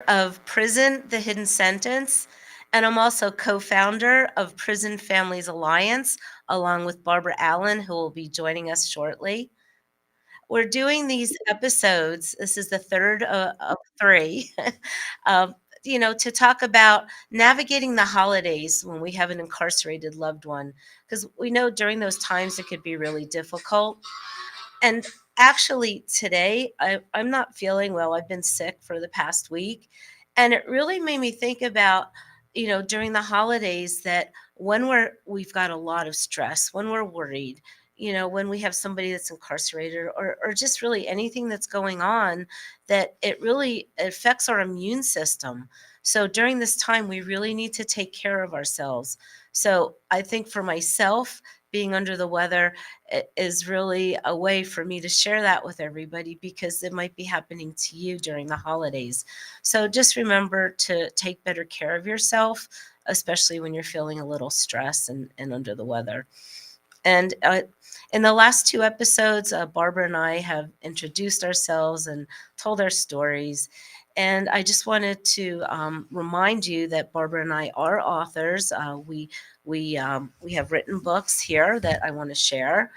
of Prison the Hidden Sentence, and I'm also co founder of Prison Families Alliance, along with Barbara Allen, who will be joining us shortly. We're doing these episodes. This is the third of three, um, to talk about navigating the holidays when we have an incarcerated loved one, because we know during those times it could be really difficult. And actually, today I'm not feeling well. I've been sick for the past week. And it really made me think about, during the holidays that when we've got a lot of stress, when we're worried, when we have somebody that's incarcerated or just really anything that's going on, that it really affects our immune system. So during this time, we really need to take care of ourselves. So I think for myself, being under the weather, is really a way for me to share that with everybody because it might be happening to you during the holidays. So just remember to take better care of yourself, especially when you're feeling a little stressed and under the weather. And in the last two episodes, Barbara and I have introduced ourselves and told our stories. And I just wanted to remind you that Barbara and I are authors. We have written books here that I want to share.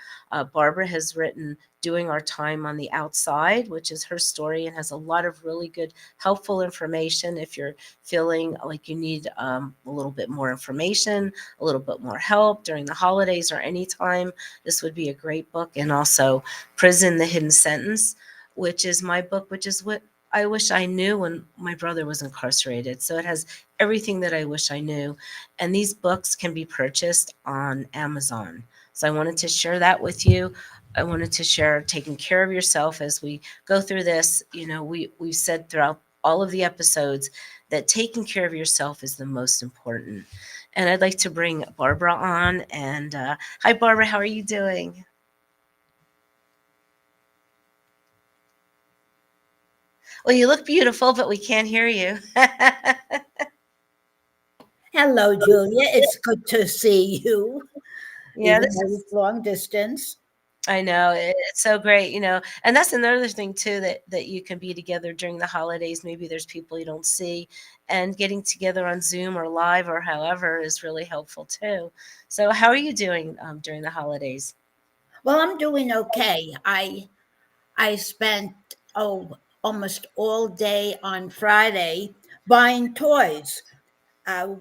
Barbara has written "Doing Our Time on the Outside," which is her story and has a lot of really good, helpful information if you're feeling like you need a little bit more information, a little bit more help during the holidays or anytime. This would be a great book. And also "Prison: The Hidden Sentence," which is my book, which is what I wish I knew when my brother was incarcerated. So it has everything that I wish I knew. And these books can be purchased on Amazon. So I wanted to share that with you. I wanted to share taking care of yourself as we go through this. We've said throughout all of the episodes that taking care of yourself is the most important. And I'd like to bring Barbara on. And hi, Barbara, how are you doing? Well, you look beautiful, but we can't hear you. Hello, Julia. It's good to see you, Yeah, even this though is. it's long distance. I know it's so great, and that's another thing too that you can be together during the holidays. Maybe there's people you don't see, and getting together on Zoom or live or however is really helpful too. So, how are you doing during the holidays? Well, I'm doing okay. I spent almost all day on Friday buying toys. Uh,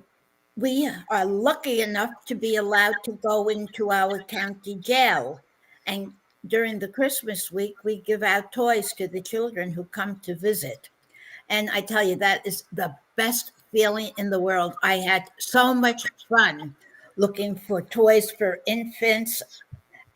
we are lucky enough to be allowed to go into our county jail, and during the Christmas week, we give out toys to the children who come to visit. And I tell you, that is the best feeling in the world. I had so much fun looking for toys for infants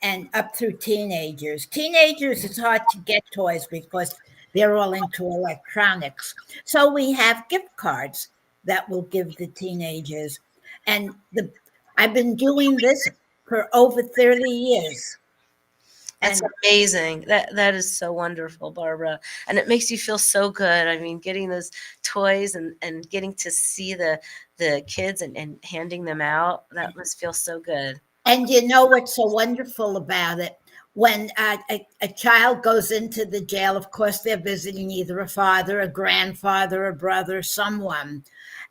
and up through teenagers. Teenagers, it's hard to get toys because they're all into electronics. So we have gift cards that we'll give the teenagers. And I've been doing this for over 30 years. That's And amazing. That is so wonderful, Barbara, and it makes you feel so good. I mean, getting those toys and getting to see the kids and handing them out, that must feel so good. And you know what's so wonderful about it? When a child goes into the jail, of course, they're visiting either a father, a grandfather, a brother, someone,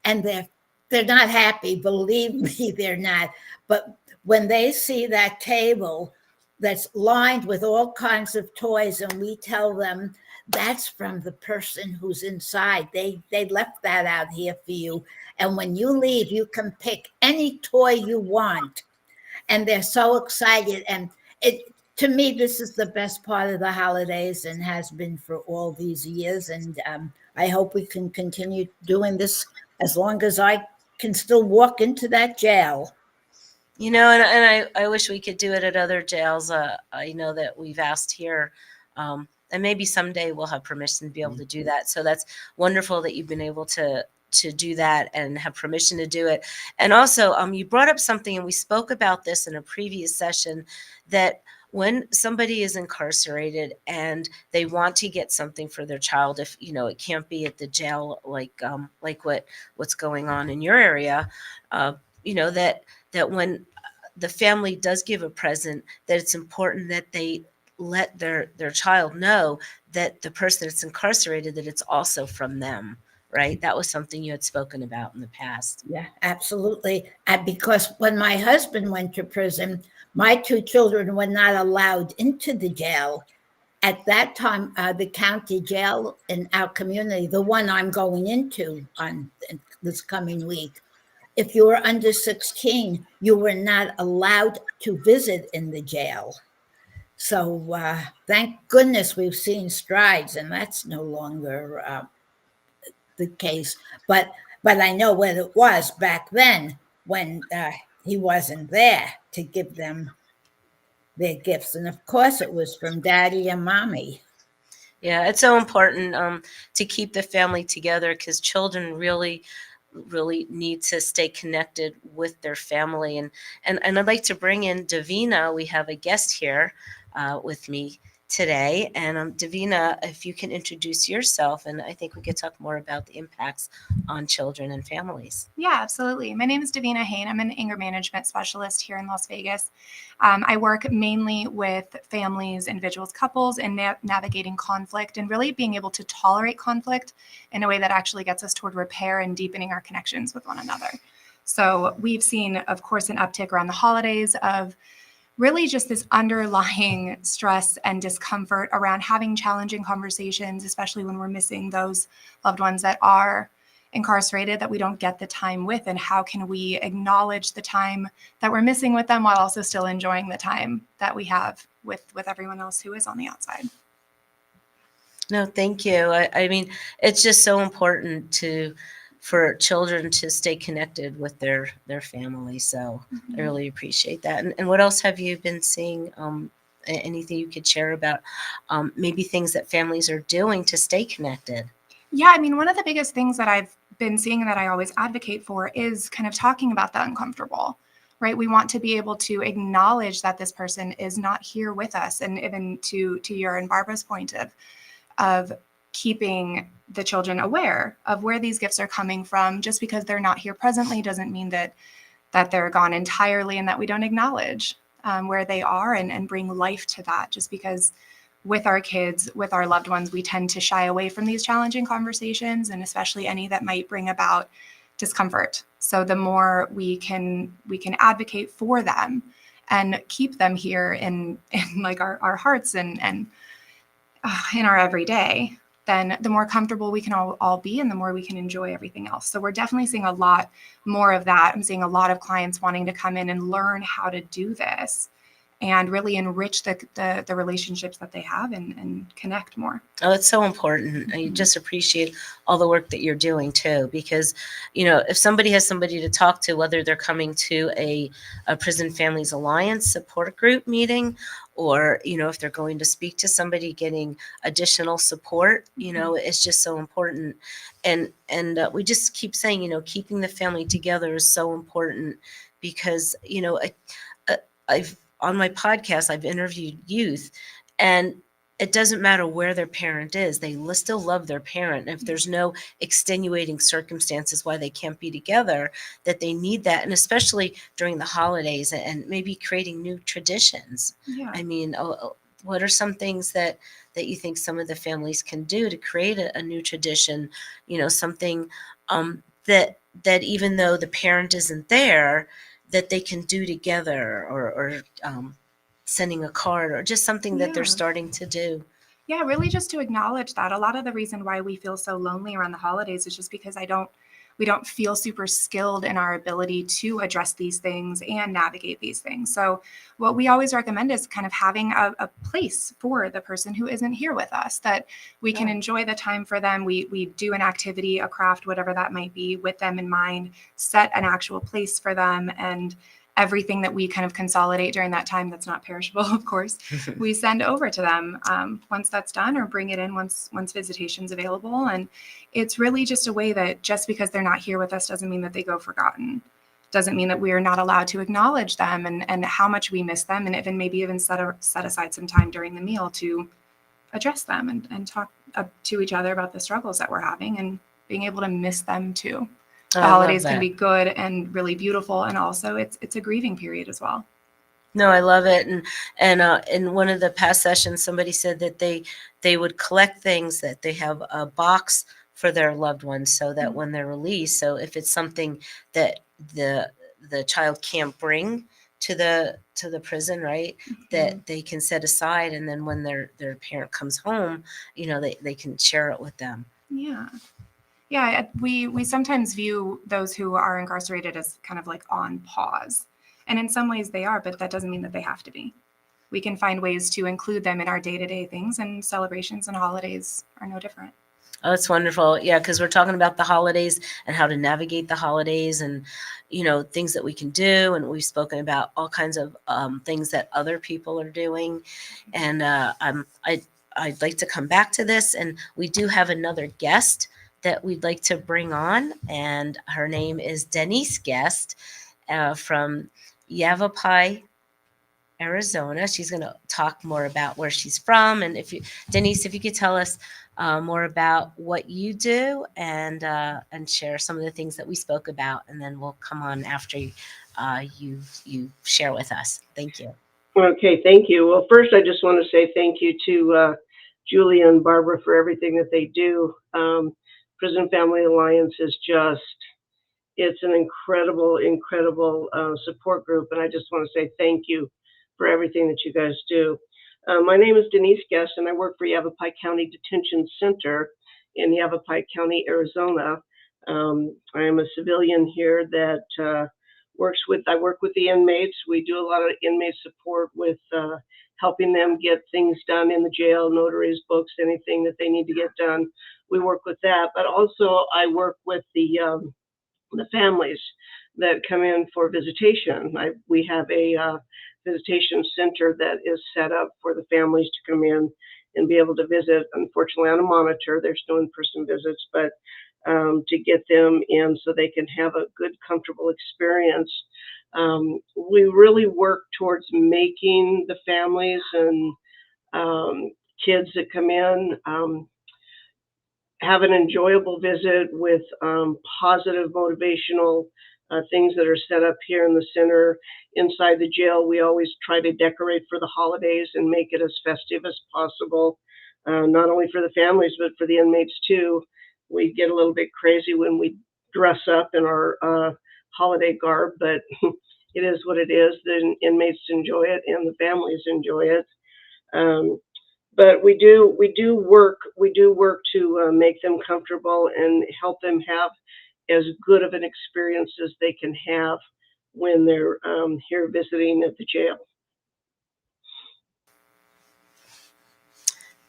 and they're not happy. Believe me, they're not. But when they see that table that's lined with all kinds of toys, and we tell them that's from the person who's inside. They left that out here for you. And when you leave, you can pick any toy you want, and they're so excited. And it to me, this is the best part of the holidays and has been for all these years. And I hope we can continue doing this as long as I can still walk into that jail. And I wish we could do it at other jails. I know that we've asked here, and maybe someday we'll have permission to be able to do that. So that's wonderful that you've been able to do that and have permission to do it. And also, you brought up something, and we spoke about this in a previous session, that when somebody is incarcerated and they want to get something for their child, if it can't be at the jail, like what's going on in your area, that when the family does give a present, that it's important that they let their child know that the person that's incarcerated, that it's also from them. right? That was something you had spoken about in the past. Yeah, absolutely. And because when my husband went to prison, my two children were not allowed into the jail. At that time, the county jail in our community, the one I'm going into on this coming week, if you were under 16, you were not allowed to visit in the jail. So thank goodness we've seen strides, and that's no longer the case. But I know what it was back then when he wasn't there to give them their gifts, and of course it was from Daddy and Mommy. Yeah, it's so important to keep the family together because children really need to stay connected with their family. And I'd like to bring in Davina. We have a guest here with me today. And Davina, if you can introduce yourself, and I think we could talk more about the impacts on children and families. Yeah, absolutely. My name is Davina Hain. I'm an anger management specialist here in Las Vegas. I work mainly with families, individuals, couples, and navigating conflict and really being able to tolerate conflict in a way that actually gets us toward repair and deepening our connections with one another. So we've seen, of course, an uptick around the holidays of really just this underlying stress and discomfort around having challenging conversations, especially when we're missing those loved ones that are incarcerated that we don't get the time with, and how can we acknowledge the time that we're missing with them while also still enjoying the time that we have with everyone else who is on the outside. No, thank you. I mean, it's just so important for children to stay connected with their family. So I really appreciate that. And what else have you been seeing? Anything you could share about maybe things that families are doing to stay connected? Yeah, I mean, one of the biggest things that I've been seeing and that I always advocate for is kind of talking about the uncomfortable, right? We want to be able to acknowledge that this person is not here with us. And even to your and Barbara's point of keeping the children aware of where these gifts are coming from. Just because they're not here presently doesn't mean that they're gone entirely, and that we don't acknowledge where they are and bring life to that. Just because with our kids, with our loved ones, we tend to shy away from these challenging conversations, and especially any that might bring about discomfort. So the more we can advocate for them and keep them here in like our hearts and in our everyday, then the more comfortable we can all be, and the more we can enjoy everything else. So we're definitely seeing a lot more of that. I'm seeing a lot of clients wanting to come in and learn how to do this and really enrich the relationships that they have and connect more. Oh, it's so important. I just appreciate all the work that you're doing too, because, if somebody has somebody to talk to, whether they're coming to a Prison Families Alliance support group meeting, or, if they're going to speak to somebody getting additional support, it's just so important. And we just keep saying, keeping the family together is so important because, I've on my podcast, I've interviewed youth, and it doesn't matter where their parent is. They still love their parent. And if there's no extenuating circumstances why they can't be together, that they need that. And especially during the holidays and maybe creating new traditions. Yeah. I mean, what are some things that you think some of the families can do to create a new tradition, something that even though the parent isn't there, that they can do together, or sending a card, or just something that they're Yeah. starting to do. Yeah, really just to acknowledge that. A lot of the reason why we feel so lonely around the holidays is just because we don't feel super skilled in our ability to address these things and navigate these things. So what we always recommend is kind of having a place for the person who isn't here with us, that we can Yeah. enjoy the time for them. We do an activity, a craft, whatever that might be, with them in mind, set an actual place for them, and everything that we kind of consolidate during that time that's not perishable, of course, we send over to them once that's done, or bring it in once visitation's available. And it's really just a way that just because they're not here with us doesn't mean that they go forgotten. Doesn't mean that we are not allowed to acknowledge them and how much we miss them, and maybe even set aside some time during the meal to address them and talk to each other about the struggles that we're having, and being able to miss them too. Oh, The I love holidays can that. be good and really beautiful, and also it's a grieving period as well. No, I love it. And in one of the past sessions, somebody said that they would collect things, that they have a box for their loved ones, so that when they're released, so if it's something that the the child can't bring to the prison, right, that they can set aside, and then when their parent comes home, they can share it with them. Yeah. Yeah, we sometimes view those who are incarcerated as kind of like on pause. And in some ways they are, but that doesn't mean that they have to be. We can find ways to include them in our day-to-day things, and celebrations and holidays are no different. Oh, it's wonderful. Yeah, because we're talking about the holidays and how to navigate the holidays, and things that we can do. And we've spoken about all kinds of things that other people are doing. And I'd like to come back to this. And we do have another guest that we'd like to bring on, and her name is Denise Guest from Yavapai, Arizona. She's going to talk more about where she's from, and Denise, if you could tell us more about what you do, and share some of the things that we spoke about, and then we'll come on after you share with us. Thank you. Okay, thank you. Well, first, I just want to say thank you to Julia and Barbara for everything that they do. Prison Family Alliance is it's an incredible support group, and I just want to say thank you for everything that you guys do. My name is Denise Guest, and I work for Yavapai County Detention Center in Yavapai County, Arizona. I am a civilian here that I work with the inmates. We do a lot of inmate support with helping them get things done in the jail, notaries, books, anything that they need to get done. We work with that, but also I work with the families that come in for visitation. We have a visitation center that is set up for the families to come in and be able to visit, unfortunately on a monitor. There's no in-person visits, but to get them in so they can have a good, comfortable experience. We really work towards making the families and kids that come in have an enjoyable visit with positive motivational things that are set up here in the center. Inside the jail, we always try to decorate for the holidays and make it as festive as possible, not only for the families, but for the inmates too. We get a little bit crazy when we dress up in our holiday garb, but it is what it is. The inmates enjoy it and the families enjoy it. But we do work to make them comfortable and help them have as good of an experience as they can have when they're here visiting at the jail.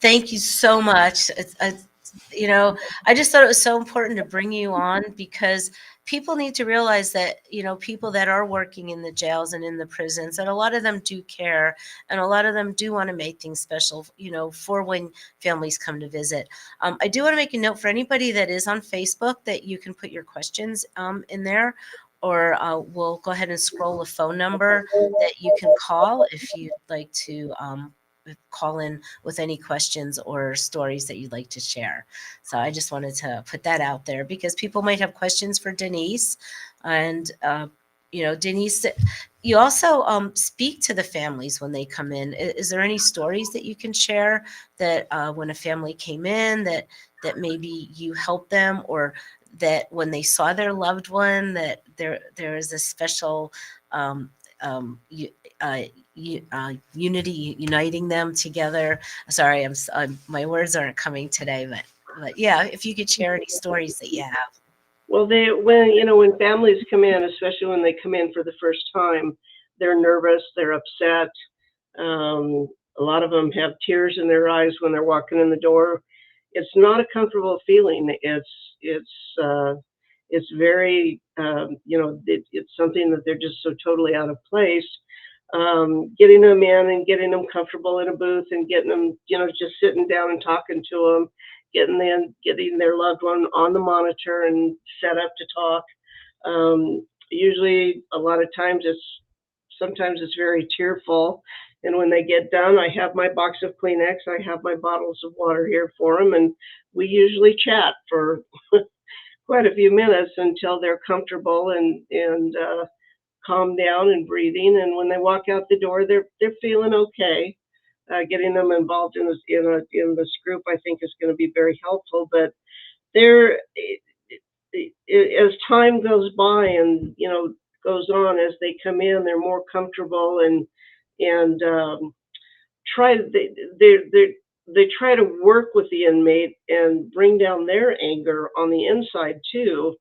Thank you so much. I just thought it was so important to bring you on, because people need to realize that, people that are working in the jails and in the prisons, that a lot of them do care, and a lot of them do want to make things special, for when families come to visit. I do want to make a note for anybody that is on Facebook that you can put your questions in there, or we'll go ahead and scroll a phone number that you can call if you'd like to call in with any questions or stories that you'd like to share. So I just wanted to put that out there, because people might have questions for Denise. And, Denise, you also speak to the families when they come in. Is there any stories that you can share that when a family came in that maybe you helped them, or that when they saw their loved one, that there is a special unity uniting them together? Sorry, my words aren't coming today, but yeah, if you could share any stories that you have. Well, when families come in, especially when they come in for the first time, they're nervous, they're upset. A lot of them have tears in their eyes when they're walking in the door. It's not a comfortable feeling. It's very, it's something that they're just so totally out of place. Getting them in and getting them comfortable in a booth and getting them, just sitting down and talking to them, getting their loved one on the monitor and set up to talk. Usually, a lot of times sometimes it's very tearful. And when they get done, I have my box of Kleenex, I have my bottles of water here for them, and we usually chat for quite a few minutes until they're comfortable and calm down and breathing. And when they walk out the door, they're feeling okay. Getting them involved in this group, I think, is going to be very helpful. But they're as time goes by and goes on, as they come in, they're more comfortable and try they try to work with the inmate and bring down their anger on the inside too,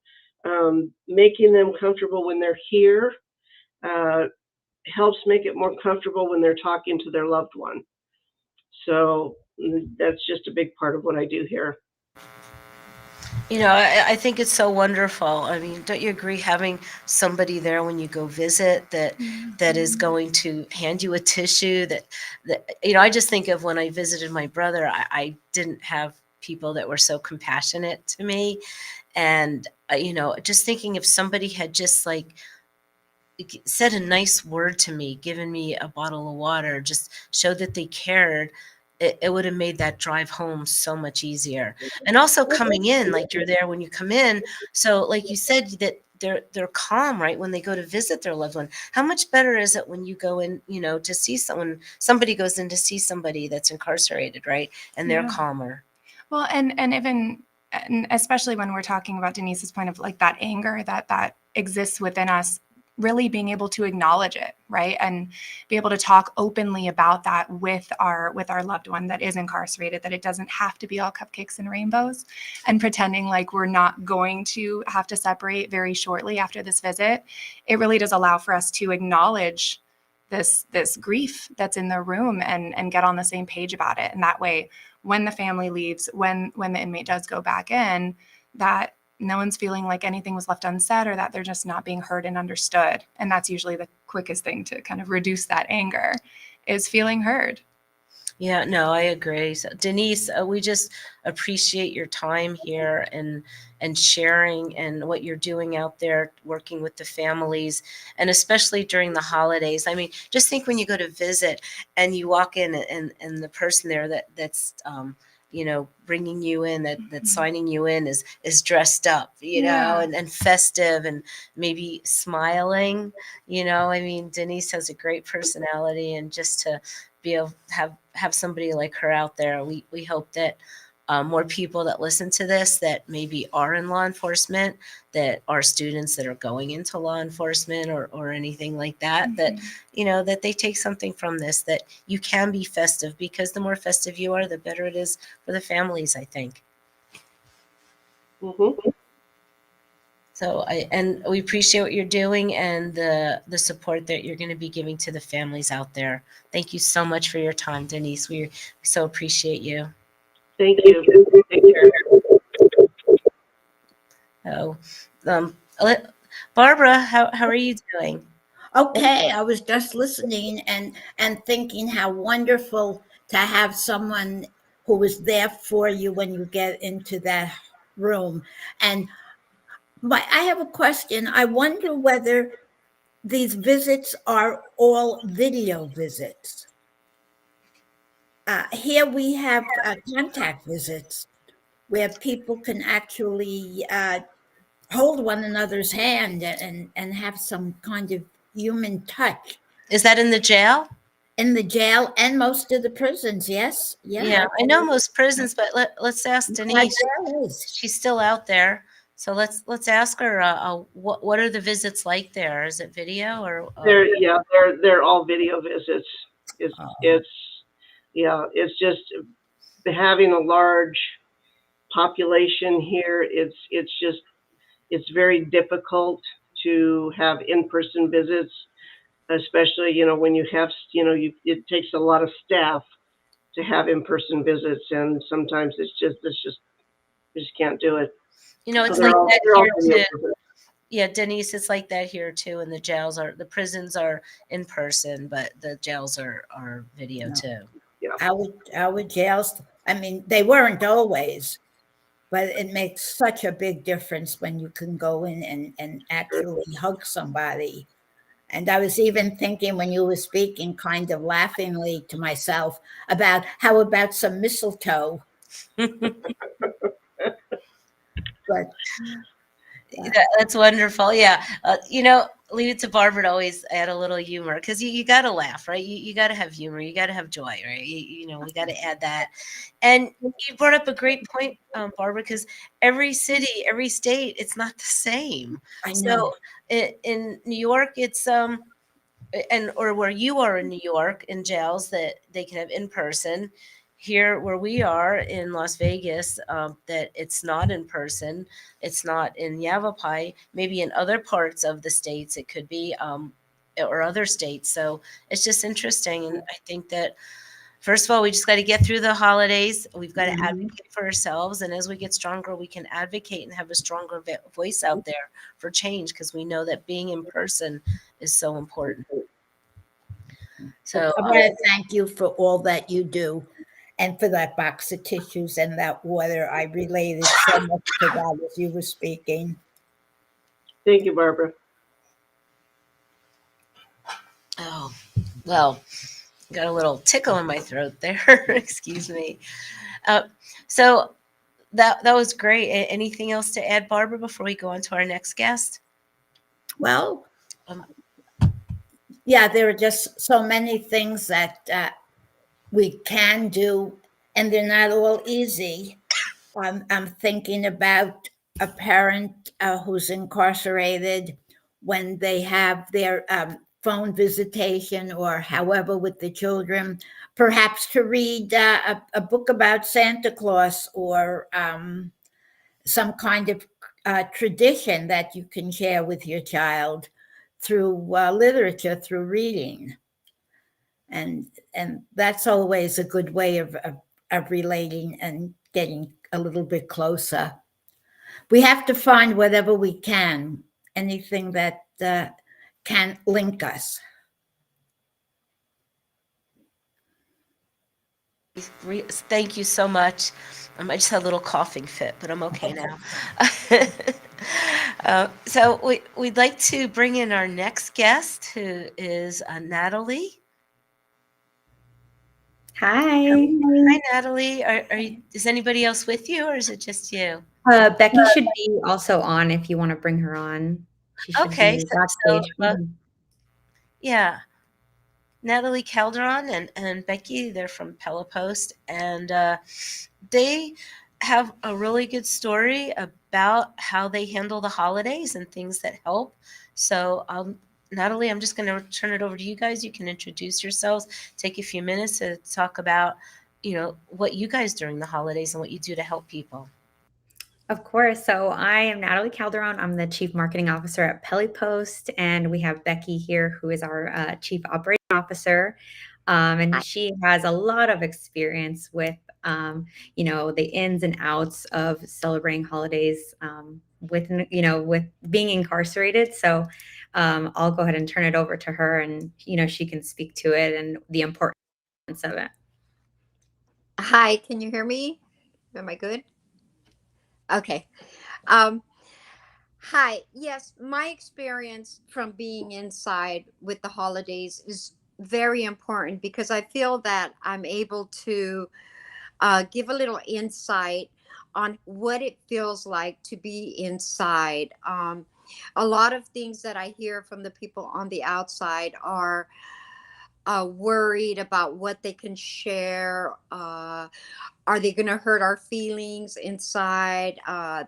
making them comfortable when they're here. Uh, Helps make it more comfortable when they're talking to their loved one. So that's just a big part of what I do here. I think it's so wonderful. I mean, don't you agree having somebody there when you go visit that is going to hand you a tissue that I just think of when I visited my brother, I didn't have people that were so compassionate to me. And, just thinking if somebody had just like said a nice word to me, given me a bottle of water, just showed that they cared, it would have made that drive home so much easier. And also coming in, like you're there when you come in. So like you said, that they're calm, right? When they go to visit their loved one. How much better is it when you go in, to see somebody goes in to see somebody that's incarcerated, right? And they're Yeah. calmer. Well, and especially when we're talking about Denise's point of like that anger that exists within us, really being able to acknowledge it, right, and be able to talk openly about that with our loved one that is incarcerated, that it doesn't have to be all cupcakes and rainbows, and pretending like we're not going to have to separate very shortly after this visit. It really does allow for us to acknowledge this grief that's in the room and get on the same page about it. And that way, when the family leaves, when the inmate does go back in, that no one's feeling like anything was left unsaid or that they're just not being heard and understood. And that's usually the quickest thing to kind of reduce that anger, is feeling heard. Yeah, no, I agree. So, Denise, we just appreciate your time here and sharing and what you're doing out there, working with the families, and especially during the holidays. I mean, just think when you go to visit and you walk in and the person there that's bringing you in, that's signing you in is dressed up, Yeah. and festive and maybe smiling. I mean, Denise has a great personality, and just to be able to have somebody like her out there, we hope that more people that listen to this that maybe are in law enforcement, that are students that are going into law enforcement or anything like that, that that they take something from this, that you can be festive, because the more festive you are, the better it is for the families, I think. Mm-hmm. So we appreciate what you're doing and the support that you're going to be giving to the families out there. Thank you so much for your time, Denise. We so appreciate you. Thank you. Take care. Oh, Barbara, how are you doing? Okay, I was just listening and thinking how wonderful to have someone who was there for you when you get into that room. And I have a question. I wonder whether these visits are all video visits. Here we have contact visits where people can actually hold one another's hand and have some kind of human touch. Is that in the jail? In the jail and most of the prisons, yes. Yeah, Yeah. I know most prisons, but let's ask My Denise. jail is. She's still out there, so let's ask her. What are the visits like there? Is it video or? They're all video visits. It's yeah, it's just having a large population here. It's very difficult to have in-person visits, especially when you have it takes a lot of staff to have in-person visits, and sometimes we just can't do it. It's So like that they're all here video too. visits. Yeah, Denise, it's like that here too. And the prisons are in person, but the jails are video No. too. Yeah. Our jails, I mean, they weren't always, but it makes such a big difference when you can go in and actually hug somebody. And I was even thinking when you were speaking, kind of laughingly to myself, about how about some mistletoe? But That's wonderful. Yeah. Leave it to Barbara to always add a little humor because you got to laugh, right? You got to have humor. You got to have joy, right? We got to add that. And you brought up a great point, Barbara, because every city, every state, it's not the same. I know. So in New York, it's and or where you are in New York in jails that they can have in person. Here where we are in Las Vegas, that it's not in person. It's not in Yavapai. Maybe in other parts of the states it could be, or other states. So it's just interesting, and I think that first of all we just got to get through the holidays. We've got to advocate for ourselves, and as we get stronger, we can advocate and have a stronger voice out there for change because we know that being in person is so important. So, I want to thank you for all that you do and for that box of tissues and that water. I related so much to that as you were speaking. Thank you, Barbara. oh, well, got a little tickle in my throat there. Excuse me. Uh, so that was great. Anything else to add, Barbara, before we go on to our next guest? Well, Um, yeah, there are just so many things that we can do, and they're not all easy. I'm thinking about a parent who's incarcerated when they have their phone visitation or however with the children, perhaps to read a book about Santa Claus or some kind of tradition that you can share with your child through literature, through reading. And that's always a good way of relating and getting a little bit closer. We have to find whatever we can, anything that can link us. Thank you so much. I just had a little coughing fit, but I'm okay now. So we'd like to bring in our next guest, who is Natalie. Hi. Hi, Natalie. Is anybody else with you, or is it just you? Becky should be also on if you want to bring her on. She should Okay, be so backstage. yeah, Natalie Calderon and Becky, they're from Pella Post, and they have a really good story about how they handle the holidays and things that help. So, Natalie, I'm just going to turn it over to you guys. You can introduce yourselves, take a few minutes to talk about, what you guys during the holidays and what you do to help people. Of course. So I am Natalie Calderon. I'm the Chief Marketing Officer at Pelly Post, and we have Becky here, who is our Chief Operating Officer. And she has a lot of experience with, the ins and outs of celebrating holidays with being incarcerated. So I'll go ahead and turn it over to her, and she can speak to it and the importance of it. Hi, can you hear me? Am I good? Okay. Um, Hi. Yes, my experience from being inside with the holidays is very important because I feel that I'm able to give a little insight on what it feels like to be inside. A lot of things that I hear from the people on the outside are worried about what they can share. Are they going to hurt our feelings inside?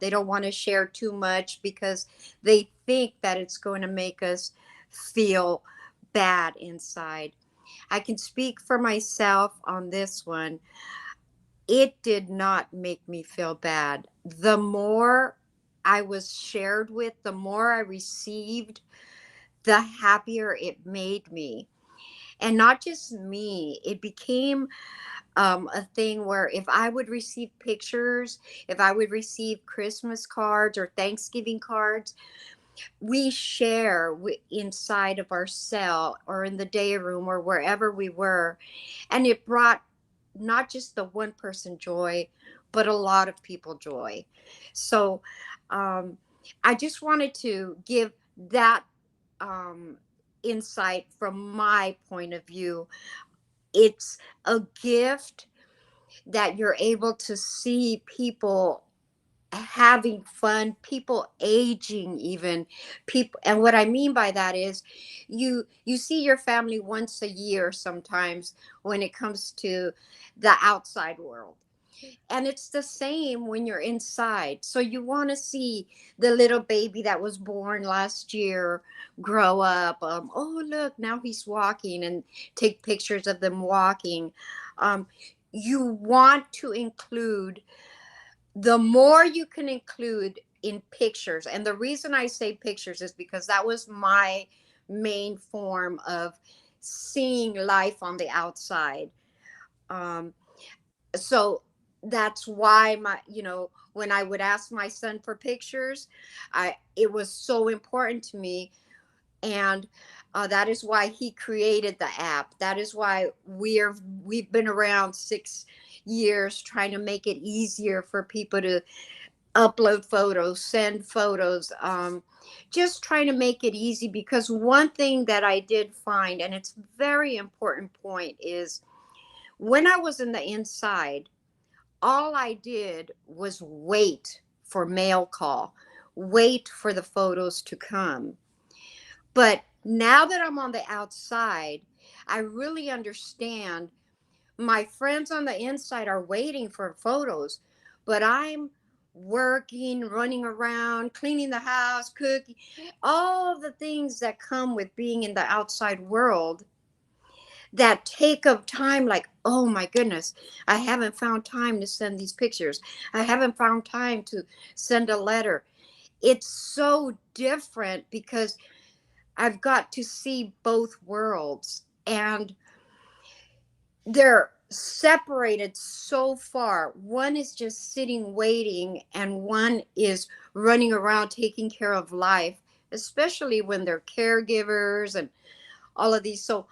They don't want to share too much because they think that it's going to make us feel bad inside. I can speak for myself on this one. It did not make me feel bad. The more I was shared with, the more I received, the happier it made me. And not just me, it became a thing where if I would receive pictures, if I would receive Christmas cards or Thanksgiving cards, we share inside of our cell or in the day room or wherever we were. And it brought not just the one person joy, but a lot of people joy. So um, I just wanted to give that um, insight from my point of view. It's a gift that you're able to see people having fun, people aging, even people. And what I mean by that is you see your family once a year sometimes when it comes to the outside world, and it's the same when you're inside. So you want to see the little baby that was born last year grow up. Oh, look, now he's walking, and take pictures of them walking. um, you want to include, the more you can include in pictures. And the reason I say pictures is because that was my main form of seeing life on the outside. um, so that's why when I would ask my son for pictures, it was so important to me. And that is why he created the app. That is why we've been around 6 years trying to make it easier for people to upload photos, send photos, just trying to make it easy. Because one thing that I did find, and it's a very important point, is when I was in the inside, all I did was wait for mail call, wait for the photos to come. But now that I'm on the outside, I really understand my friends on the inside are waiting for photos, but I'm working, running around, cleaning the house, cooking, all the things that come with being in the outside world that take up time. Like, oh my goodness, I haven't found time to send these pictures. I haven't found time to send a letter. It's so different because I've got to see both worlds, and they're separated so far. One is just sitting waiting, and one is running around taking care of life, especially when they're caregivers and all of these. So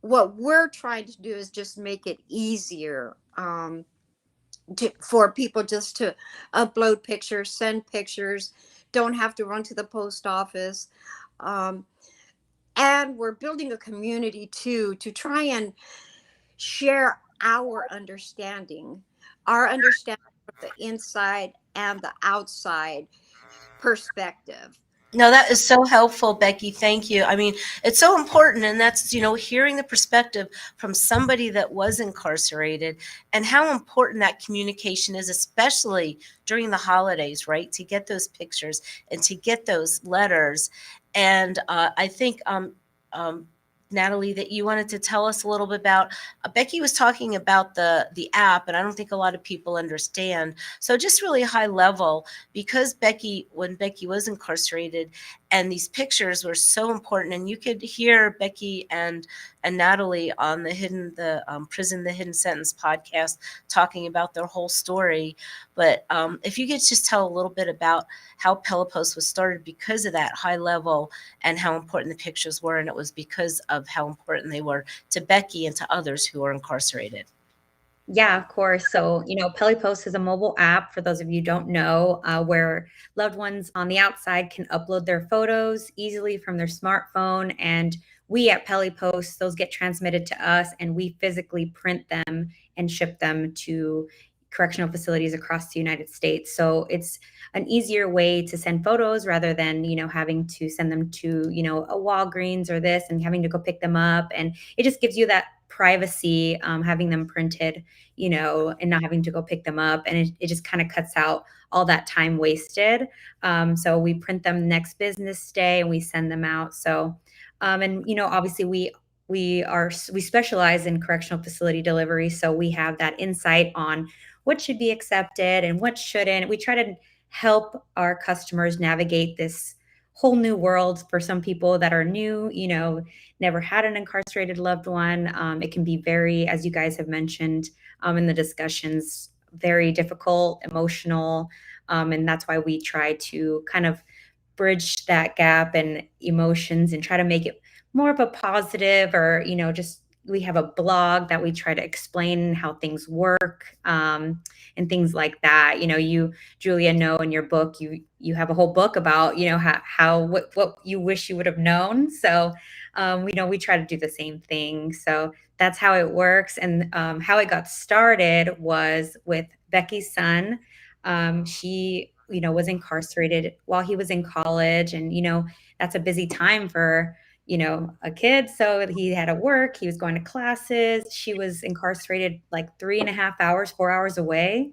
what we're trying to do is just make it easier, for people just to upload pictures, send pictures, don't have to run to the post office. Um, and we're building a community too, to try and share our understanding of the inside and the outside perspective. No, that So is so helpful, Becky. Thank you. I mean, it's so important. And that's, hearing the perspective from somebody that was incarcerated and how important that communication is, especially during the holidays, right? To get those pictures and to get those letters. And I think, um, Natalie, that you wanted to tell us a little bit about. Becky was talking about the app, and I don't think a lot of people understand. So just really high level, because when Becky was incarcerated, and these pictures were so important, and you could hear Becky and Natalie on the Prison the Hidden Sentence podcast talking about their whole story. But if you could just tell a little bit about how Pelipost was started because of that high level and how important the pictures were, and it was because of how important they were to Becky and to others who are incarcerated. Yeah, of course. So, Pelipost is a mobile app, for those of you who don't know, where loved ones on the outside can upload their photos easily from their smartphone. And we at Pelipost, those get transmitted to us, and we physically print them and ship them to correctional facilities across the United States. So it's an easier way to send photos rather than, having to send them to, a Walgreens or this and having to go pick them up. And it just gives you that privacy, having them printed, and not having to go pick them up. And it just kind of cuts out all that time wasted. So we print them next business day and we send them out. So, and obviously we specialize in correctional facility delivery. So we have that insight on what should be accepted and what shouldn't. We try to help our customers navigate this whole new world. For some people that are new, never had an incarcerated loved one, it can be very, as you guys have mentioned in the discussions, very difficult, emotional. And that's why we try to kind of bridge that gap and emotions and try to make it more of a positive, or just we have a blog that we try to explain how things work, and things like that. You, Julia, know in your book, you have a whole book about what you wish you would have known. So we try to do the same thing. So that's how it works. And how it got started was with Becky's son. She, was incarcerated while he was in college, and that's a busy time for a kid. So he had to work. He was going to classes. She was incarcerated like 3.5 hours, 4 hours away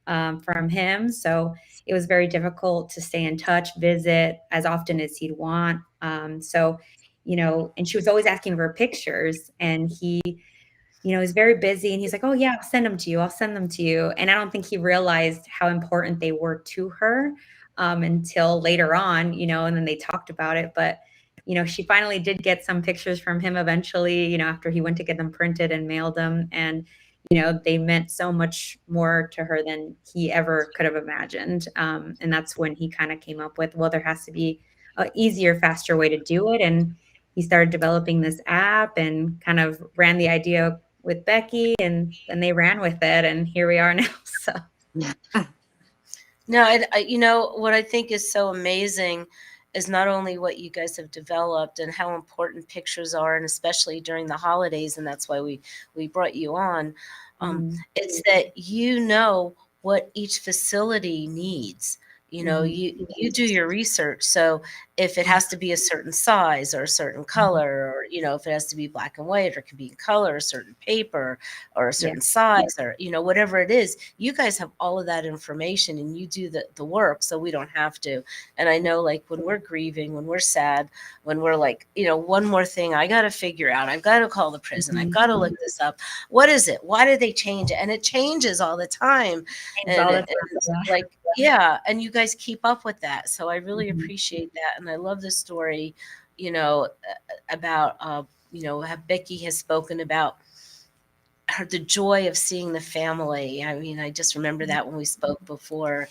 from him. So it was very difficult to stay in touch, visit as often as he'd want. And she was always asking for pictures, and he's very busy, and he's like, "Oh yeah, I'll send them to you. I'll send them to you." And I don't think he realized how important they were to her until later on, and then they talked about it. But, she finally did get some pictures from him eventually, after he went to get them printed and mailed them. And, they meant so much more to her than he ever could have imagined. And that's when he kind of came up with, well, there has to be an easier, faster way to do it. And he started developing this app and kind of ran the idea with Becky, and then they ran with it, and here we are now. So No, what I think is so amazing is not only what you guys have developed and how important pictures are, and especially during the holidays, and that's why we brought you on. It's that what each facility needs. You do your research. So if it has to be a certain size or a certain color, or if it has to be black and white, or it could be in color, a certain paper or a certain size, or whatever it is, you guys have all of that information, and you do the work, so we don't have to. And I know, like, when we're grieving, when we're sad, when we're like, one more thing I got to figure out, I've got to call the prison, I've got to look this up, what is it, why did they change it? And it changes all the time. And like, yeah, and you guys keep up with that, so I really appreciate that. And I love the story, about how Becky has spoken about the joy of seeing the family. I mean, I just remember that when we spoke before,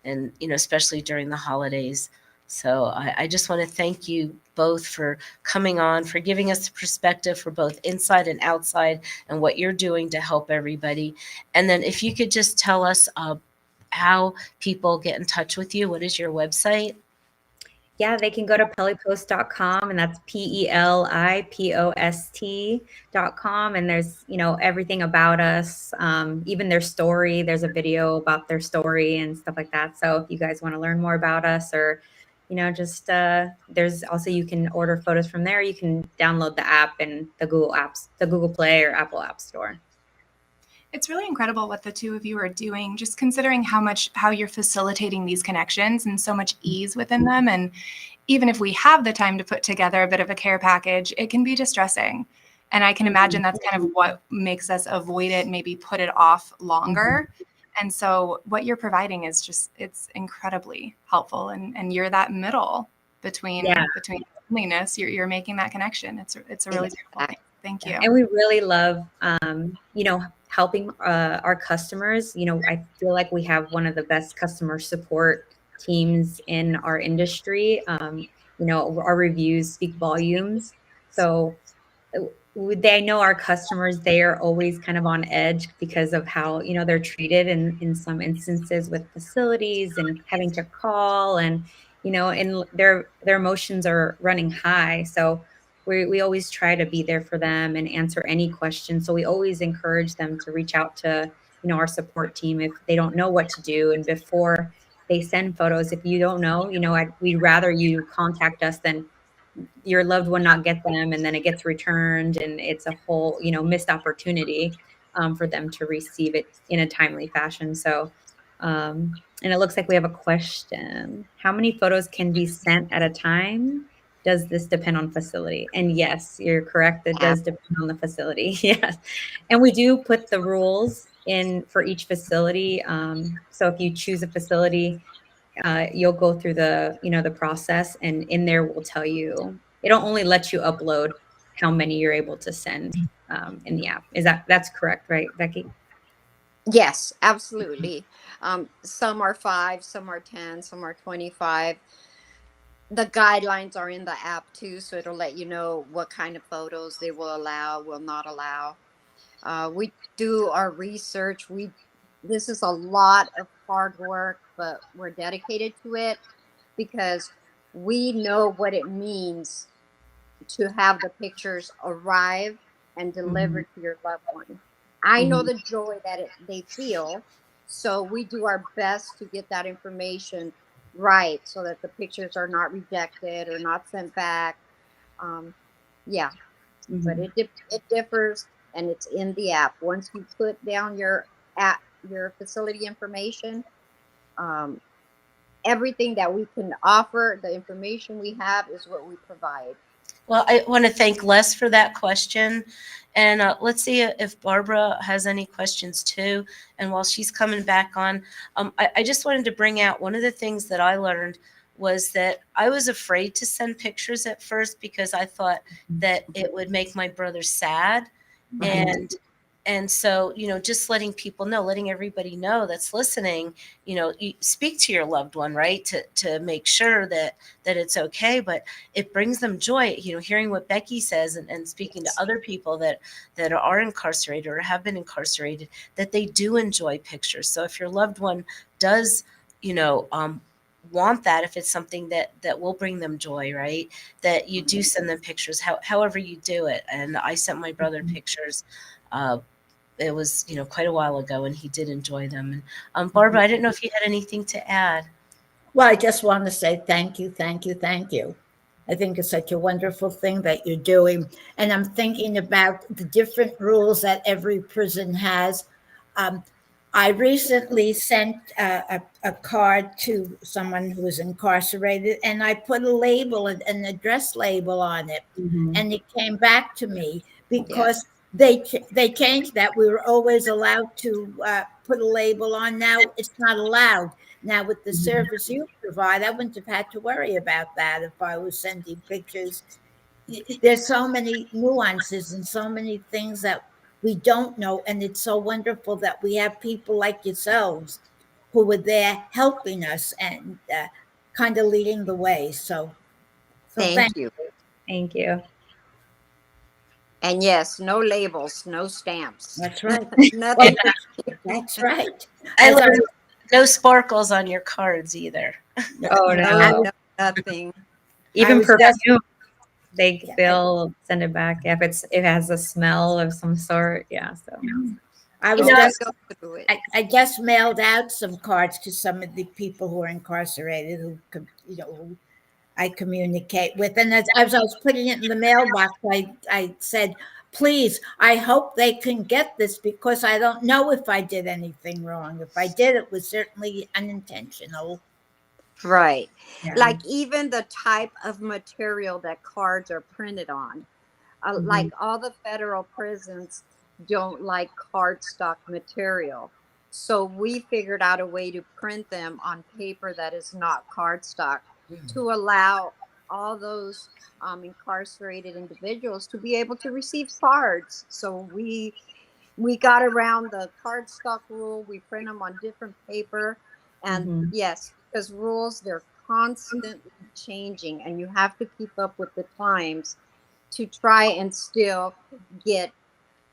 and especially during the holidays. So I just want to thank you both for coming on, for giving us the perspective for both inside and outside, and what you're doing to help everybody. And then if you could just tell us how people get in touch with you. What is your website? Yeah, they can go to pelipost.com, and that's PELIPOST.com. And there's, everything about us, even their story. There's a video about their story and stuff like that. So if you guys want to learn more about us, or, just there's also, you can order photos from there. You can download the app and the Google Play or Apple App Store. It's really incredible what the two of you are doing, just considering how you're facilitating these connections and so much ease within them. And even if we have the time to put together a bit of a care package, it can be distressing. And I can imagine that's kind of what makes us avoid it, maybe put it off longer. And so what you're providing is it's incredibly helpful. And you're that middle between loneliness. You're making that connection. It's a really beautiful thing. Thank you. And we really love, helping our customers. I feel like we have one of the best customer support teams in our industry. Our reviews speak volumes. So they know our customers, they are always kind of on edge because of how, they're treated in some instances with facilities, and having to call, and, and their emotions are running high. So we always try to be there for them and answer any questions. So we always encourage them to reach out to, our support team if they don't know what to do. And before they send photos, if you don't know, we'd rather you contact us than your loved one not get them, and then it gets returned, and it's a whole, missed opportunity for them to receive it in a timely fashion. So, and it looks like we have a question. How many photos can be sent at a time? Does this depend on facility? And yes, you're correct. It does depend on the facility. Yes. And we do put the rules in for each facility. So if you choose a facility, you'll go through the process, and in there we'll tell you, it'll only let you upload how many you're able to send in the app. That's correct, right, Becky? Yes, absolutely. Some are 5, some are 10, some are 25. The guidelines are in the app too, so it'll let you know what kind of photos they will allow, will not allow. We do our research. This is a lot of hard work, but we're dedicated to it because we know what it means to have the pictures arrive and delivered to your loved one. I know the joy that they feel. So we do our best to get that information right so that the pictures are not rejected or not sent back. Um, yeah, but Mhm. it differs, and it's in the app. Once you put down your app, your facility information, um, everything that we can offer, the information we have is what we provide. Well, I want to thank Les for that question. And let's see if Barbara has any questions too. And while she's coming back on, I just wanted to bring out one of the things that I learned was that I was afraid to send pictures at first because I thought that it would make my brother sad. Right. And so, just letting people know, letting everybody know that's listening, you speak to your loved one, right? To make sure that it's okay, but it brings them joy, hearing what Becky says and speaking to other people that are incarcerated or have been incarcerated, that they do enjoy pictures. So if your loved one does, you know, want that, if it's something that will bring them joy, right, that you do send them pictures, however you do it. And I sent my brother pictures. It was, quite a while ago, and he did enjoy them. And Barbara, I didn't know if you had anything to add. Well, I just want to say thank you, thank you, thank you. I think it's such a wonderful thing that you're doing. And I'm thinking about the different rules that every prison has. Um, I recently sent a card to someone who was incarcerated, and I put a label, an address label on it, Mhm. and it came back to me because Yes. they changed that. We were always allowed to put a label on. Now it's not allowed. Now, with the Mhm. service you provide, I wouldn't have had to worry about that if I was sending pictures. There's so many nuances and so many things that we don't know. And it's so wonderful that we have people like yourselves who were there helping us and kind of leading the way. So thank Thank you. Thank you. And yes, no labels, no stamps. That's right. Well, Nothing. that's right. I As I learned no sparkles on your cards either. Oh, No, no. no, nothing. I Even was just perfume, yeah, they'll send it back if it has a smell of some sort. Yeah, so. I You was Oh, know, we just go through it. I just mailed out some cards to some of the people who are incarcerated who I communicate with. And as I was putting it in the mailbox, I said, please, I hope they can get this because I don't know if I did anything wrong. If I did, it was certainly unintentional. Right. Yeah. Like even the type of material that cards are printed on. Like Mhm. all the federal prisons don't like cardstock material. So we figured out a way to print them on paper that is not cardstock to allow all those incarcerated individuals to be able to receive cards. So we got around the cardstock rule. We print them on different paper, and Mhm. yes, because rules they're constantly changing, and you have to keep up with the times to try and still get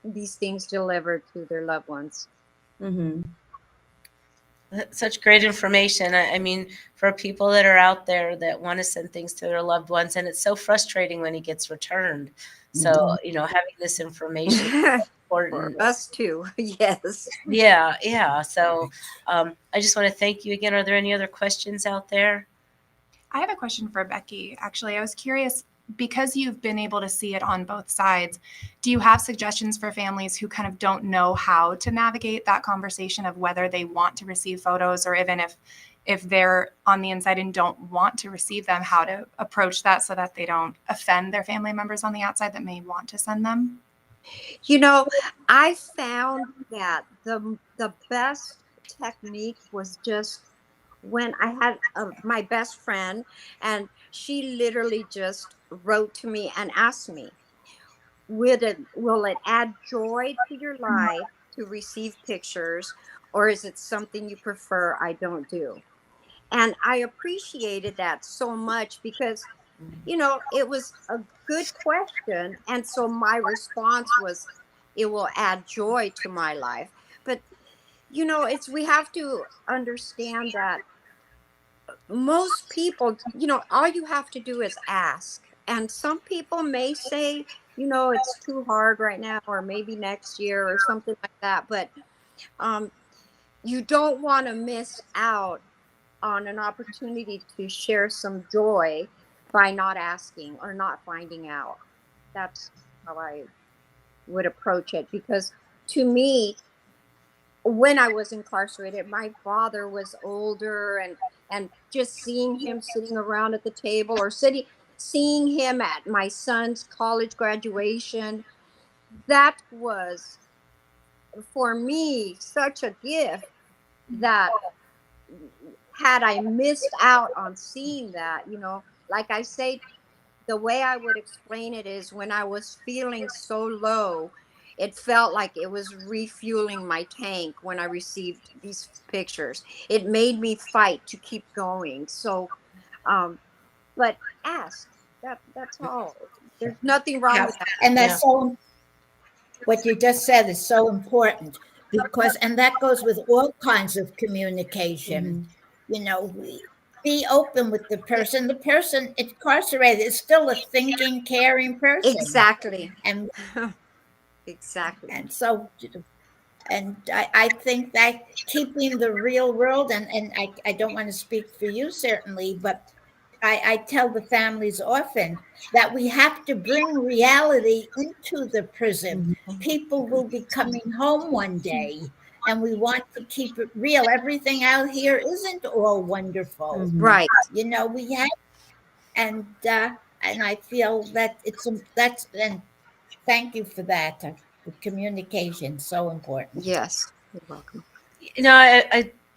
these things delivered to their loved ones. Mhm. That's such great information. I mean, for people that are out there that want to send things to their loved ones, and it's so frustrating when it gets returned. So, Mhm. having this information is For important. us too, yes. Yeah, yeah. So, I just want to thank you again. Are there any other questions out there? I have a question for Becky. Actually, I was curious because you've been able to see it on both sides. Do you have suggestions for families who kind of don't know how to navigate that conversation of whether they want to receive photos, or even if they're on the inside and don't want to receive them, how to approach that so that they don't offend their family members on the outside that may want to send them? You know, I found that the best technique was just when I had my best friend, and she literally just wrote to me and asked me, will it add joy to your life to receive pictures, or is it something you prefer I don't do? And I appreciated that so much because, it was a good question. And so my response was, it will add joy to my life. But, we have to understand that most people, all you have to do is ask. And some people may say, it's too hard right now, or maybe next year, or something like that. But, um, you don't want to miss out on an opportunity to share some joy by not asking or not finding out. That's how I would approach it, because to me, when I was incarcerated, my father was older, and just seeing him sitting around at the table, or seeing him at my son's college graduation, that was for me such a gift that, had I missed out on seeing that, like I say, the way I would explain it is, when I was feeling so low, it felt like it was refueling my tank when I received these pictures. It made me fight to keep going. So, but ask. That's all. There's nothing wrong Yeah, with that. and Yeah. that's so, what you just said is so important, because, and that goes with all kinds of communication. Be open with the Yeah, person. The person incarcerated is still a thinking, caring person. exactly. And Exactly. and so and I think that keeping the real world, and I don't want to speak for you certainly, but I tell the families often that we have to bring reality into the prison. People will be coming home one day, and we want to keep it real. Everything out here isn't all wonderful. Right. We have, and I feel that that's, and thank you for that. The communication so important. Yes. You're welcome.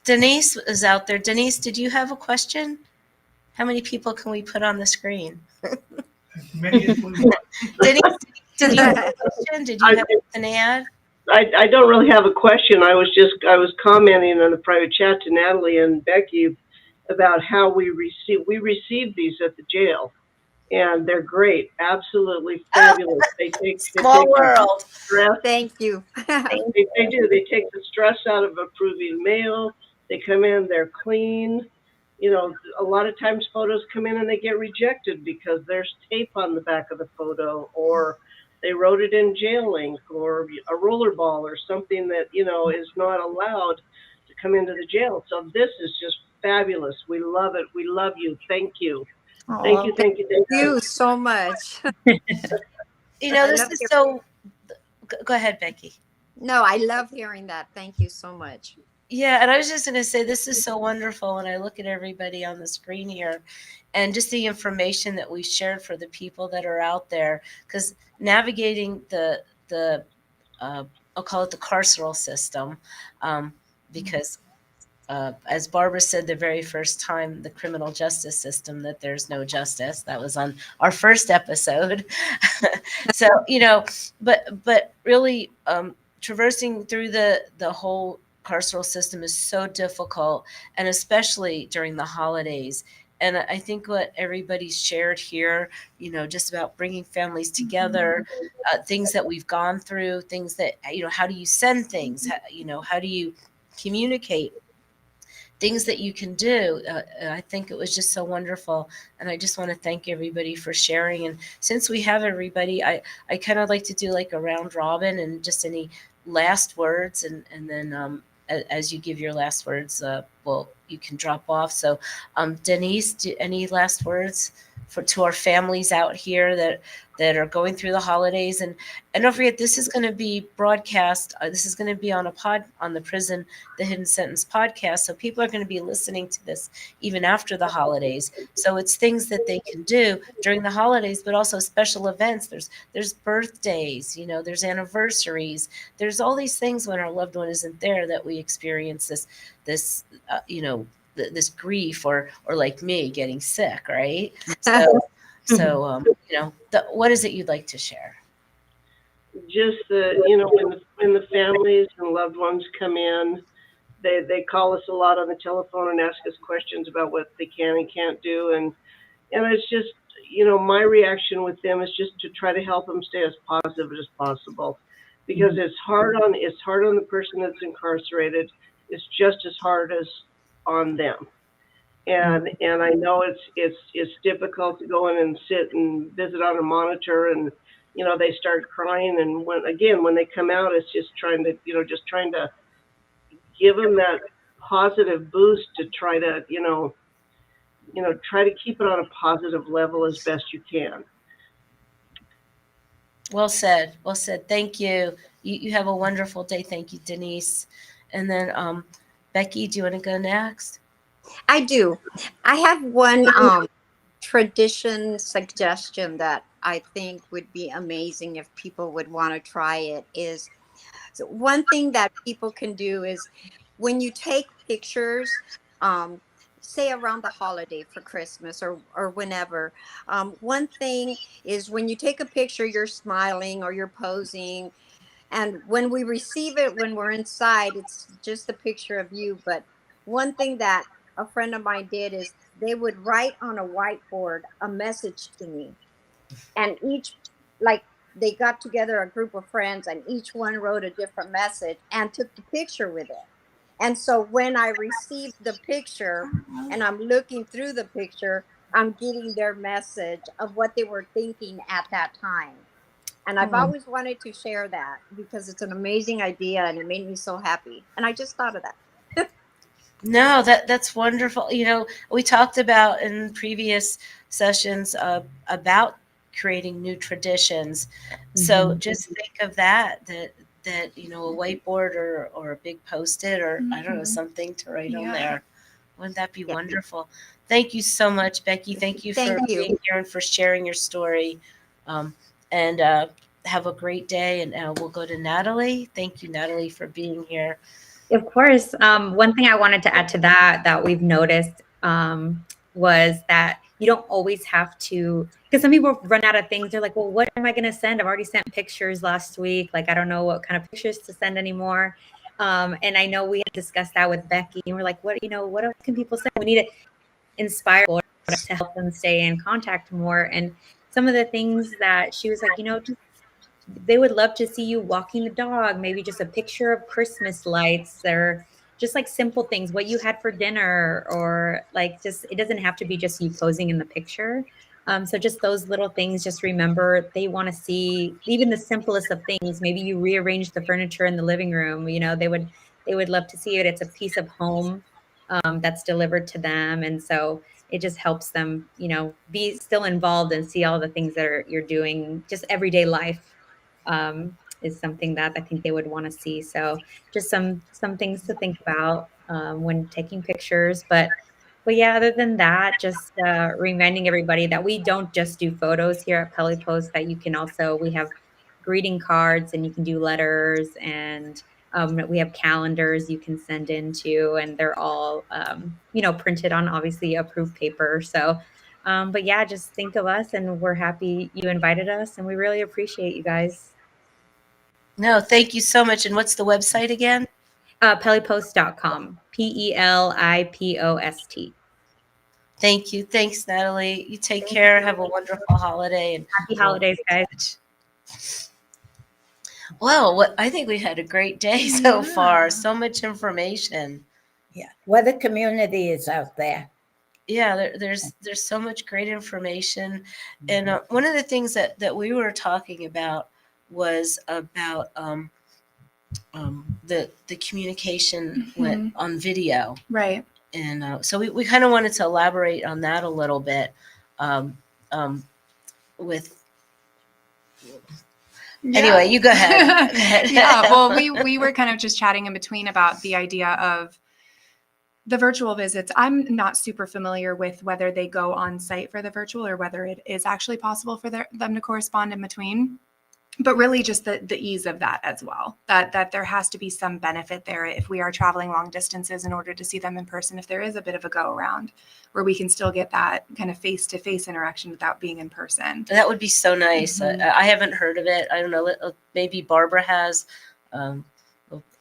Denise is out there. Denise, did you have a question? How many people can we put on the screen? Many as we want. Denise, did you have a question? Did you I, have something to add? I don't really have a question. I was commenting on the private chat to Natalie and Becky about how we receive these at the jail, and they're great, absolutely fabulous. They Small take the world. stress. Thank you. They do. They take the stress out of approving mail. They come in, they're clean. A lot of times photos come in and they get rejected because there's tape on the back of the photo, or they wrote it in jail ink, or a roller ball, or something that, is not allowed to come into the jail. So this is just fabulous. We love it. We love you. Thank you. Thank you. Thank you. Thank you. You so much. This love is your- so. Go ahead, Becky. No, I love hearing that. Thank you so much. Yeah, and I was just going to say, this is so wonderful when I look at everybody on the screen here, and just the information that we shared for the people that are out there, because navigating the I'll call it the carceral system, because as Barbara said the very first time, the criminal justice system, that there's no justice. That was on our first episode. So but really, traversing through the whole carceral system is so difficult, and especially during the holidays. And I think what everybody's shared here, just about bringing families together, things that we've gone through, things that, how do you send things? How do you communicate? Things that you can do. I think it was just so wonderful, and I just want to thank everybody for sharing. And since we have everybody, I kind of like to do like a round robin, and just any last words, and then as you give your last words, well, you can drop off. So, Denise, any last words to our families out here that are going through the holidays? And don't forget, this is going to be broadcast. This is going to be on the Prison, the Hidden Sentence podcast. So people are going to be listening to this even after the holidays. So it's things that they can do during the holidays, but also special events. There's birthdays, there's anniversaries. There's all these things when our loved one isn't there that we experience this this grief, or like me, getting sick, right? So what is it you'd like to share? Just when the families and loved ones come in, they call us a lot on the telephone and ask us questions about what they can and can't do, and it's just, my reaction with them is just to try to help them stay as positive as possible, because it's hard on the person that's incarcerated. It's just as hard as on them. And I know it's difficult to go in and sit and visit on a monitor, and they start crying, and when they come out, it's just trying to give them that positive boost to try to, try to keep it on a positive level as best you can. Well said. Well said. Thank you. You have a wonderful day. Thank you, Denise. And then Becky, do you want to go next? I do. I have one tradition suggestion that I think would be amazing if people would want to try it is, so one thing that people can do is when you take pictures, um, say around the holiday for Christmas or whenever, one thing is when you take a picture, you're smiling or you're posing, and when we receive it, when we're inside, it's just a picture of you. But one thing that a friend of mine did is they would write on a whiteboard a message to me. And each, like, they got together a group of friends and each one wrote a different message and took the picture with it. And so when I received the picture and I'm looking through the picture, I'm getting their message of what they were thinking at that time. And I've always wanted to share that because it's an amazing idea and it made me so happy. And I just thought of that. No, that's wonderful. We talked about in previous sessions about creating new traditions. So just think of that a whiteboard or a big post-it or I don't know, something to write on Yeah. there. Wouldn't that be Yeah. wonderful? Thank you so much, Becky. Thank you Thank for you. being here and for sharing your story. And have a great day. And we'll go to Natalie. Thank you, Natalie, for being here. Of course. One thing I wanted to add to that we've noticed was that you don't always have to, because some people run out of things. They're like, well, what am I going to send? I've already sent pictures last week. Like, I don't know what kind of pictures to send anymore. And I know we had discussed that with Becky, and we're like, what else can people send? We need to inspire people to help them stay in contact more. And some of the things that she was like, just they would love to see you walking the dog, maybe just a picture of Christmas lights or just like simple things, what you had for dinner, or like just it doesn't have to be just you posing in the picture. So just those little things, just remember they want to see even the simplest of things. Maybe you rearrange the furniture in the living room. They would love to see it. It's a piece of home that's delivered to them, and so it just helps them, be still involved and see all the things that you're doing, just everyday life is something that I think they would want to see. So just some things to think about when taking pictures. But yeah, other than that, just reminding everybody that we don't just do photos here at Pelly Post. That we have greeting cards and you can do letters, and we have calendars you can send into, and they're all printed on obviously approved paper. So. But yeah, just think of us, and we're happy you invited us, and we really appreciate you guys. No, thank you so much. And what's the website again? Pellypost.com. PELIPOST. Thank you. Thanks, Natalie. You take care. Have a wonderful holiday. And Happy holidays, guys. Well, I think we had a great day so far. So much information. Yeah. What a community is out there. Yeah, there's so much great information. And one of the things that we were talking about was about the communication on video. Right. And so we kind of wanted to elaborate on that a little bit with. Anyway, you go ahead. Go ahead. Yeah, well, we were kind of just chatting in between about the idea of the virtual visits. I'm not super familiar with whether they go on site for the virtual or whether it is actually possible for them to correspond in between. But really just the ease of that as well, that there has to be some benefit there if we are traveling long distances in order to see them in person, if there is a bit of a go around where we can still get that kind of face-to-face interaction without being in person. That would be so nice. I haven't heard of it. I don't know. Maybe Barbara has.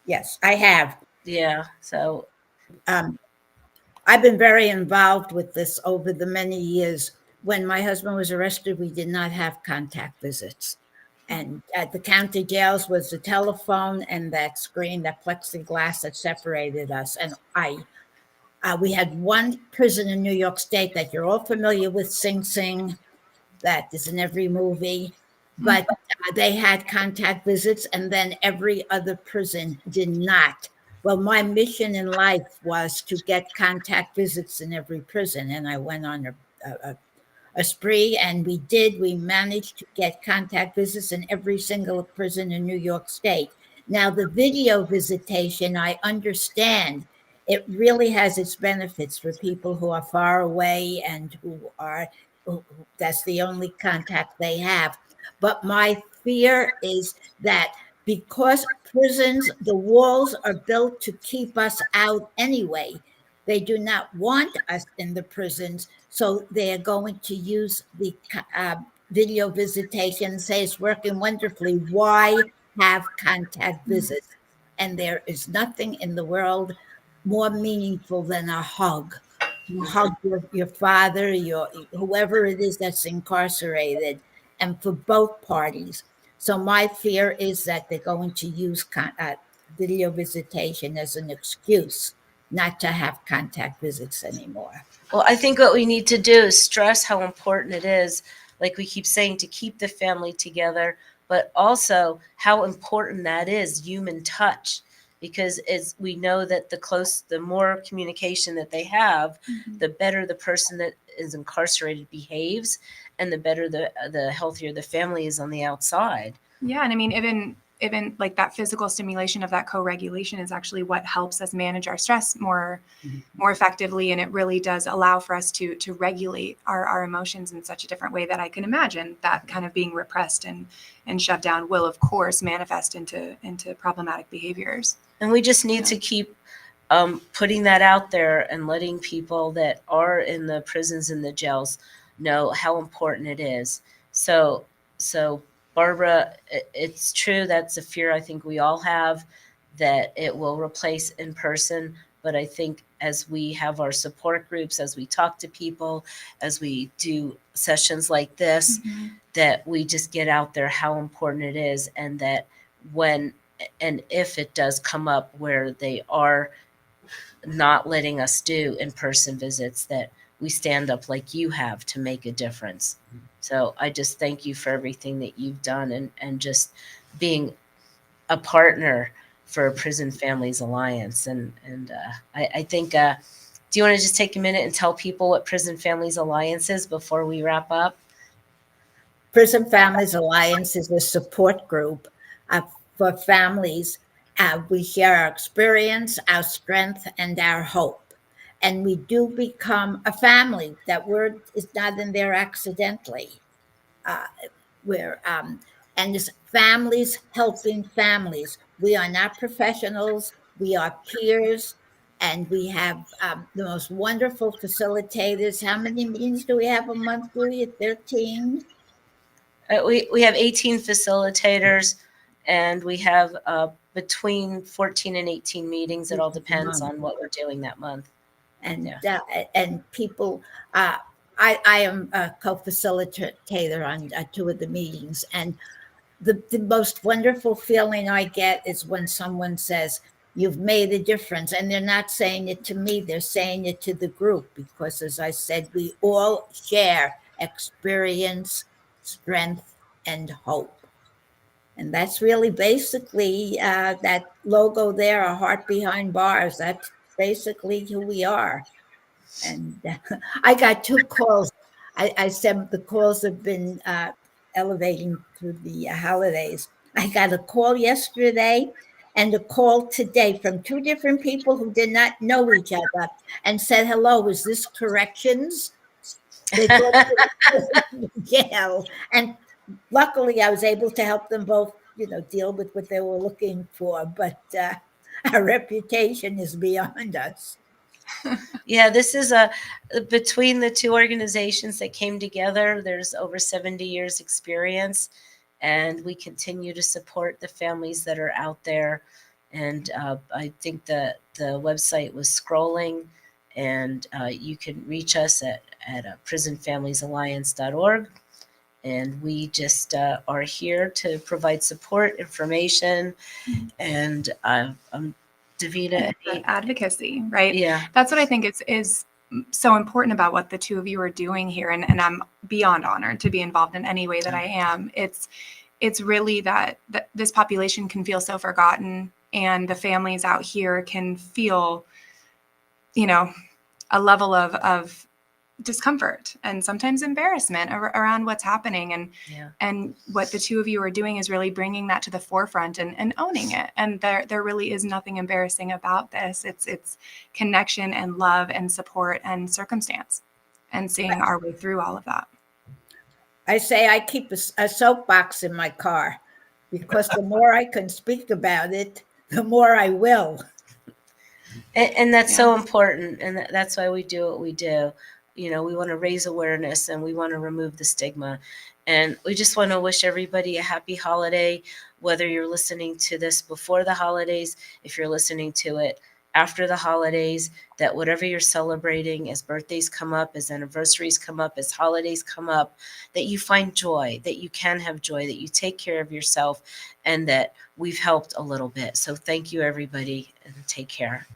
Yes, I have. Yeah. So I've been very involved with this over the many years. When my husband was arrested, we did not have contact visits. And at the county jails was the telephone and that screen, that plexiglass that separated us. And we had one prison in New York State that you're all familiar with, Sing Sing, that is in every movie. But they had contact visits, and then every other prison did not. Well, my mission in life was to get contact visits in every prison, and I went on a spree, and we managed to get contact visits in every single prison in New York State. Now, the video visitation, I understand it really has its benefits for people who are far away and that's the only contact they have. But my fear is that because prisons, the walls are built to keep us out anyway. They do not want us in the prisons, so they are going to use the video visitation and say it's working wonderfully. Why have contact visits? And there is nothing in the world more meaningful than a hug. You hug your father, your whoever it is that's incarcerated, and for both parties. So my fear is that they're going to use video visitation as an excuse not to have contact visits anymore. Well, I think what we need to do is stress how important it is, like we keep saying, to keep the family together, but also how important that is, human touch. Because as we know that the more communication that they have, the better the person that is incarcerated behaves, and the better the healthier the family is on the outside. Yeah, and I mean, even like that physical stimulation of that co-regulation is actually what helps us manage our stress more effectively, and it really does allow for us to regulate our emotions in such a different way that I can imagine that kind of being repressed and shut down will, of course, manifest into problematic behaviors. And we just need to keep putting that out there and letting people that are in the prisons and the jails know how important it is. So Barbara, it's true, that's a fear I think we all have, that it will replace in person. But I think as we have our support groups, as we talk to people, as we do sessions like this, that we just get out there how important it is, and that when and if it does come up where they are not letting us do in-person visits, that we stand up like you have to make a difference. So I just thank you for everything that you've done, and just being a partner for Prison Families Alliance. And I think, do you want to just take a minute and tell people what Prison Families Alliance is before we wrap up? Prison Families Alliance is a support group for families. We share our experience, our strength, and our hope. And we do become a family. That word is not in there accidentally. And it's families helping families. We are not professionals. We are peers. And we have the most wonderful facilitators. How many meetings do we have a month, Julia? 13? We have 18 facilitators, and we have between 14 and 18 meetings. It all depends on what we're doing that month. And people, I am a co-facilitator on 2 of the meetings, and the most wonderful feeling I get is when someone says, "You've made a difference," and they're not saying it to me, they're saying it to the group, because as I said, we all share experience, strength, and hope. And that's really basically that logo there, a heart behind bars. That's basically who we are. And I got 2 calls. I said the calls have been elevating through the holidays. I got a call yesterday and a call today from 2 different people who did not know each other and said, "Hello, is this corrections?" They thought it was jail. And luckily, I was able to help them both, deal with what they were looking for. But our reputation is beyond us. Yeah, this is between the 2 organizations that came together, there's over 70 years experience, and we continue to support the families that are out there. And I think the website was scrolling, and you can reach us at prisonfamiliesalliance.org. And we just are here to provide support, information, and Davina, advocacy, right? Yeah. That's what I think is so important about what the 2 of you are doing here. And I'm beyond honored to be involved in any way that I am. It's really that this population can feel so forgotten and the families out here can feel, you know, a level of discomfort and sometimes embarrassment around what's happening. And what the two of you are doing is really bringing that to the forefront and owning it. And there really is nothing embarrassing about this. It's connection and love and support and circumstance and seeing our way through all of that. I say I keep a soapbox in my car because the more I can speak about it, the more I will. And that's so important. And that's why we do what we do. We want to raise awareness and we want to remove the stigma. And we just want to wish everybody a happy holiday, whether you're listening to this before the holidays, if you're listening to it after the holidays, that whatever you're celebrating, as birthdays come up, as anniversaries come up, as holidays come up, that you find joy, that you can have joy, that you take care of yourself, and that we've helped a little bit. So thank you, everybody, and take care.